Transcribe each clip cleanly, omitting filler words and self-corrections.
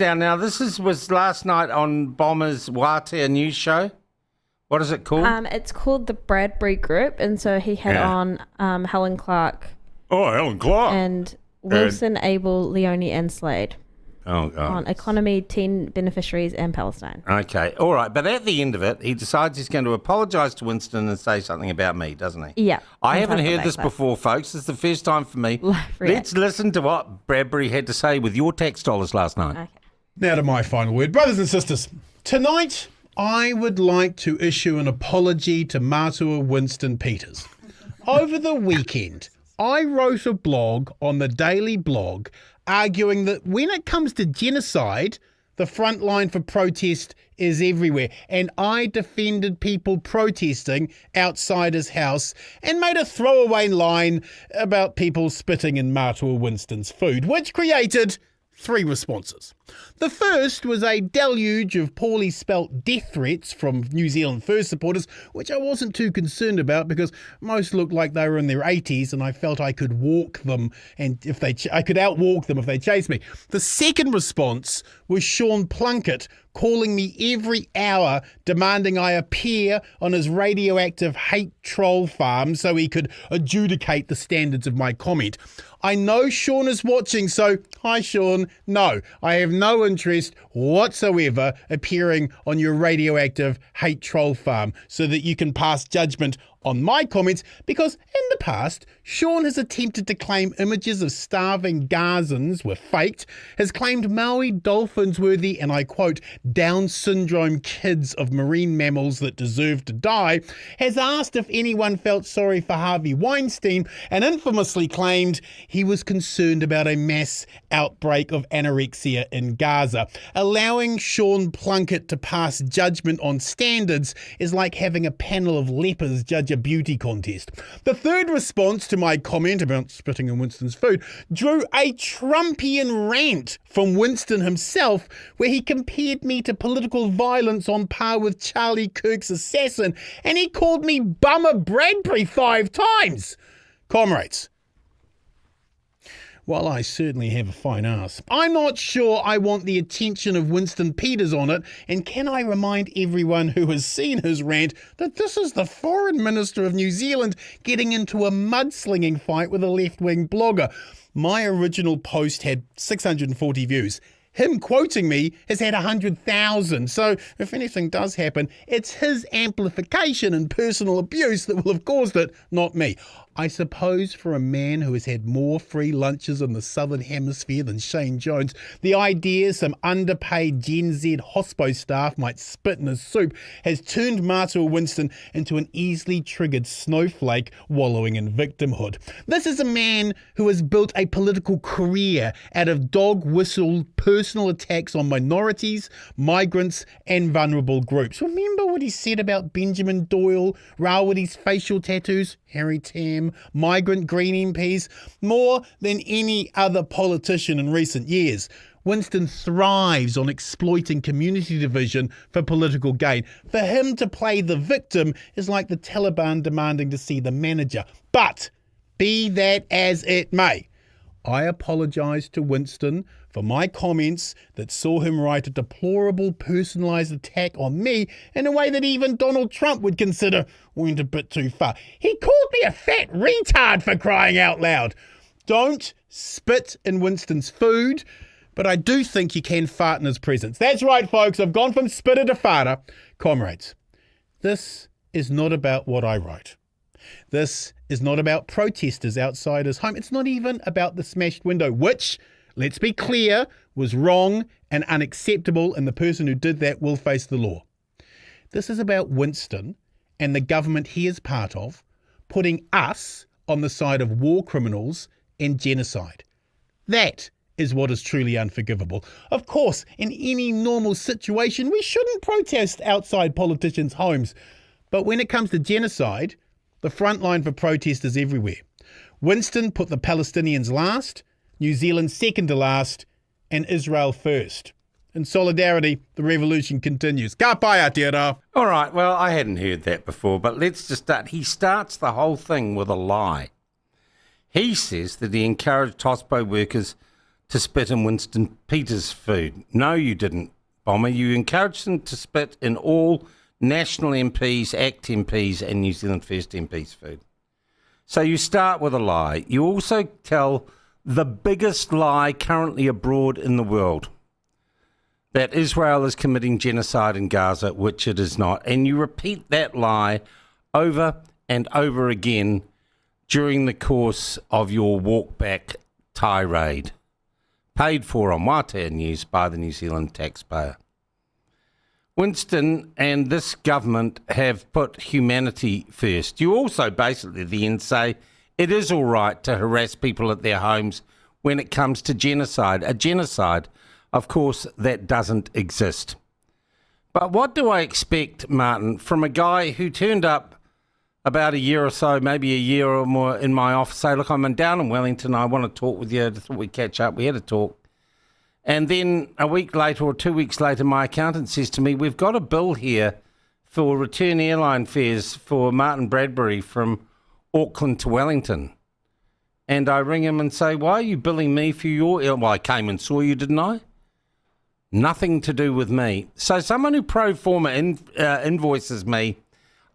Now was last night on Bomber's Wātea news show. What is it called? It's called the Bradbury Group, and so he had on Helen Clark. Oh, Helen Clark. And Wilson, Abel, Leone, and Slade. Oh, God. On economy, 10 beneficiaries, and Palestine. Okay, all right. But at the end of it, he decides he's going to apologise to Winston and say something about me, doesn't he? Yeah. I haven't heard this before, folks. This is the first time for me. Let's listen to what Bradbury had to say with your tax dollars last night. Okay. Now to my final word. Brothers and sisters, tonight I would like to issue an apology to Matua Winston Peters. Over the weekend, I wrote a blog on the Daily Blog arguing that when it comes to genocide, the front line for protest is everywhere. And I defended people protesting outside his house and made a throwaway line about people spitting in Matua Winston's food, which created 3 responses. The first was a deluge of poorly spelt death threats from New Zealand First supporters, which I wasn't too concerned about because most looked like they were in their 80s and I felt I could walk them, and I could outwalk them if they chased me. The second response was Sean Plunket calling me every hour demanding I appear on his radioactive hate troll farm so he could adjudicate the standards of my comment. I know Sean is watching, so hi Sean. No, I have no interest whatsoever appearing on your radioactive hate troll farm so that you can pass judgment on my comments, because in the past, Sean has attempted to claim images of starving Gazans were faked, has claimed Maui dolphins were the, and I quote, Down syndrome kids of marine mammals that deserve to die, has asked if anyone felt sorry for Harvey Weinstein, and infamously claimed he was concerned about a mass outbreak of anorexia in Gaza. Allowing Sean Plunket to pass judgment on standards is like having a panel of lepers judge a beauty contest. The third response to my comment about spitting in Winston's food drew a Trumpian rant from Winston himself, where he compared me to political violence on par with Charlie Kirk's assassin, and he called me Bummer Bradbury 5 times. Comrades, while I certainly have a fine ass, I'm not sure I want the attention of Winston Peters on it, and can I remind everyone who has seen his rant that this is the Foreign Minister of New Zealand getting into a mudslinging fight with a left-wing blogger. My original post had 640 views. Him quoting me has had 100,000. So if anything does happen, it's his amplification and personal abuse that will have caused it, not me. I suppose for a man who has had more free lunches in the Southern Hemisphere than Shane Jones, the idea some underpaid Gen Z hospo staff might spit in his soup has turned Matua Winston into an easily triggered snowflake wallowing in victimhood. This is a man who has built a political career out of dog whistle personal attacks on minorities, migrants and vulnerable groups. Remember what he said about Benjamin Doyle, Rawati's facial tattoos, Harry Tam, migrant Green MPs, more than any other politician in recent years. Winston thrives on exploiting community division for political gain. For him to play the victim is like the Taliban demanding to see the manager. But be that as it may, I apologise to Winston for my comments that saw him write a deplorable personalised attack on me in a way that even Donald Trump would consider went a bit too far. He called me a fat retard, for crying out loud. Don't spit in Winston's food, but I do think you can fart in his presence. That's right, folks. I've gone from spitter to farter. Comrades, this is not about what I wrote. This is not about protesters outside his home. It's not even about the smashed window, which, let's be clear, was wrong and unacceptable, and the person who did that will face the law. This is about Winston and the government he is part of putting us on the side of war criminals and genocide. That is what is truly unforgivable. Of course, in any normal situation, we shouldn't protest outside politicians' homes. But when it comes to genocide, the front line for protest is everywhere. Winston put the Palestinians last, New Zealand second to last, and Israel first. In solidarity, the revolution continues. Ka pai Aotearoa. All right, well, I hadn't heard that before, but let's just start. He starts the whole thing with a lie. He says that he encouraged hospo workers to spit in Winston Peters' food. No, you didn't, Bomber. You encouraged them to spit in all National MPs, ACT MPs and New Zealand First MPs' food. So you start with a lie. You also tell the biggest lie currently abroad in the world, that Israel is committing genocide in Gaza, which it is not. And you repeat that lie over and over again during the course of your walk-back tirade, paid for on Waitea News by the New Zealand taxpayer. Winston and this government have put humanity first. You also basically then say it is all right to harass people at their homes when it comes to genocide. A genocide, of course, that doesn't exist. But what do I expect, Martyn, from a guy who turned up about a year or so, maybe a year or more in my office, say, look, I'm down in Wellington, I want to talk with you, I thought we'd catch up, we had a talk. And then a week later or 2 weeks later, my accountant says to me, we've got a bill here for return airline fares for Martyn Bradbury from Auckland to Wellington. And I ring him and say, why are you billing me for your airline? Well, I came and saw you, didn't I? Nothing to do with me. So someone who pro forma invoices me,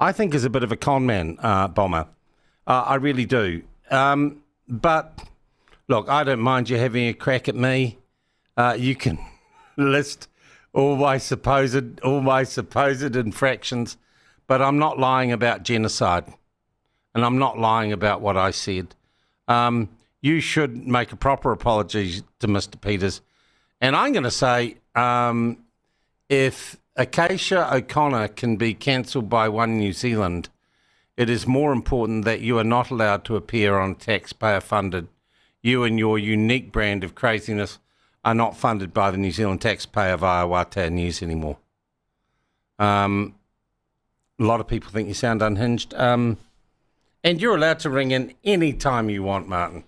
I think is a bit of a con man, Bomber. I really do. But look, I don't mind you having a crack at me. You can list all my supposed infractions, but I'm not lying about genocide, and I'm not lying about what I said. You should make a proper apology to Mr. Peters, and I'm going to say, if Acacia O'Connor can be cancelled by One New Zealand, it is more important that you are not allowed to appear on taxpayer-funded. You and your unique brand of craziness are not funded by the New Zealand taxpayer via Waitea News anymore. A lot of people think you sound unhinged. And you're allowed to ring in any time you want, Martyn.